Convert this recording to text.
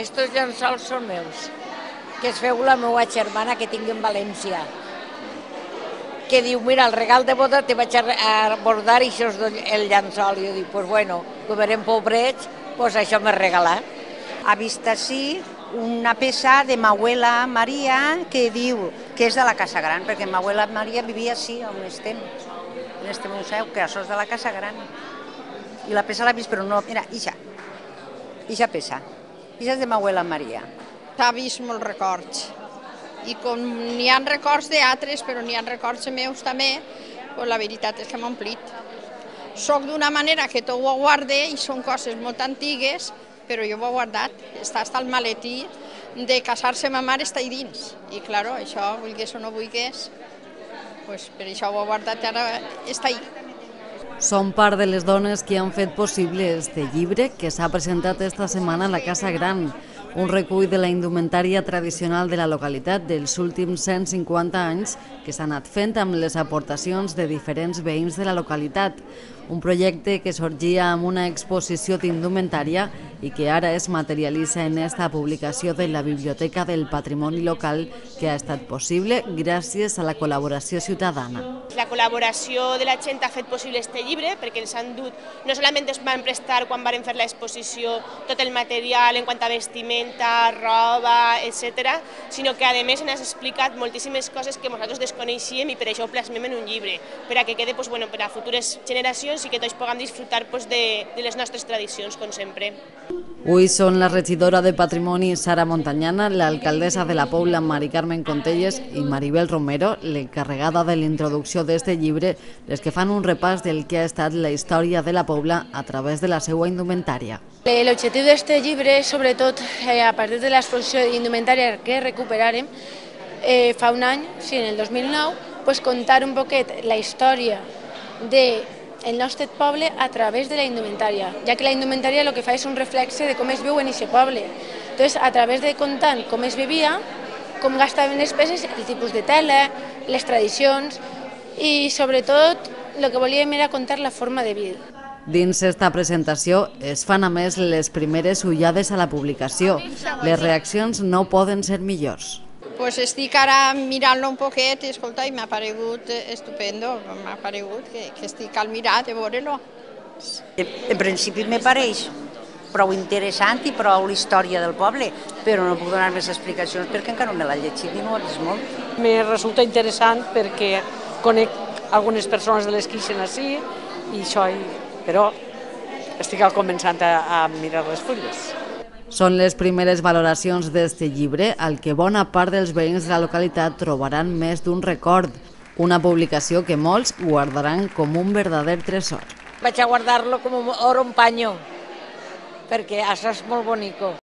estos llençols són meus, que es feu la meva germana que tinc en València, que diu, mira, el regal de boda te vaig a bordar i això és el llençol. I jo dic, pues bueno, com érem pobrets, pues això m'he regalat. Ha vist així una peça de ma abuela Maria que diu que és de la Casa Gran, perquè ma abuela Maria vivia així on estem, en este museu, que això és de la Casa Gran. I la peça l'ha vist, però no, mira, ixa peça, ixa és de ma abuela Maria. S'ha vist molts records, i com n'hi ha records d'altres, però n'hi ha records meus també, doncs la veritat és que m'ha omplit. Soc d'una manera que tot ho guarde i són coses molt antigues, però jo ho he guardat. Està al maletí de casar-se ma mare, està ahí dins. I clar, això, vulgués o no vulgués, doncs per això ho he guardat i ara està ahí. Són part de les dones que han fet possible este llibre que s'ha presentat esta setmana a la Casa Gran, un recull de la indumentària tradicional de la localitat dels últims 150 anys que s'ha anat fent amb les aportacions de diferents veïns de la localitat. Un projecte que sorgia amb una exposició d'indumentària i que ara es materialitza en esta publicació de la Biblioteca del Patrimoni Local, que ha estat possible gràcies a la col·laboració ciutadana. La col·laboració de la gent ha fet possible este llibre perquè ens han dut, no solament ens van prestar quan van fer l'exposició tot el material en quant a vestimenta, roba, etc., sinó que a més ens has explicat moltíssimes coses que nosaltres desconeixíem i per això ho plasmem en un llibre, per a que quede per a futures generacions i que tots puguem disfrutar de les nostres tradicions, com sempre. Avui són la regidora de Patrimoni Sara Montañana, l'alcaldessa de la Pobla Mari Carmen Contelles i Maribel Romero, l'encarregada de la introducció d'este llibre, les que fan un repàs del que ha estat la història de la Pobla a través de la seva indumentària. L'objectiu d'este llibre és, sobretot, a partir de l'exposició d'indumentària que recuperarem fa un any, sí, en el 2009, contar un poquet la història del nostre poble a través de la indumentària, ja que la indumentària el que fa és un reflexe de com es viu en aquest poble. Entonces, a través de contar com es vivia, com gastaven les peces, el tipus de tela, les tradicions i, sobretot, el que volíem era contar la forma de vida. Dins esta presentació es fan a més les primeres ullades a la publicació. Les reaccions no poden ser millors. Pues estic ara mirant-lo un poquet i escolta, i m'ha paregut estupendo, m'ha paregut que estic al mirar de veure-lo. En principi me pareix prou interessant i prou la història del poble, però no puc donar més explicacions perquè encara no me l'ha llegit i no ho he vist molt. Me resulta interessant perquè conec algunes persones de les que ixen així, però estic començant a mirar les fulles. Són les primeres valoracions d'este llibre, al que bona part dels veïns de la localitat trobaran més d'un record, una publicació que molts guardaran com un verdader tresor. Vaig a guardar-lo com oro en paño, perquè això és molt bonic.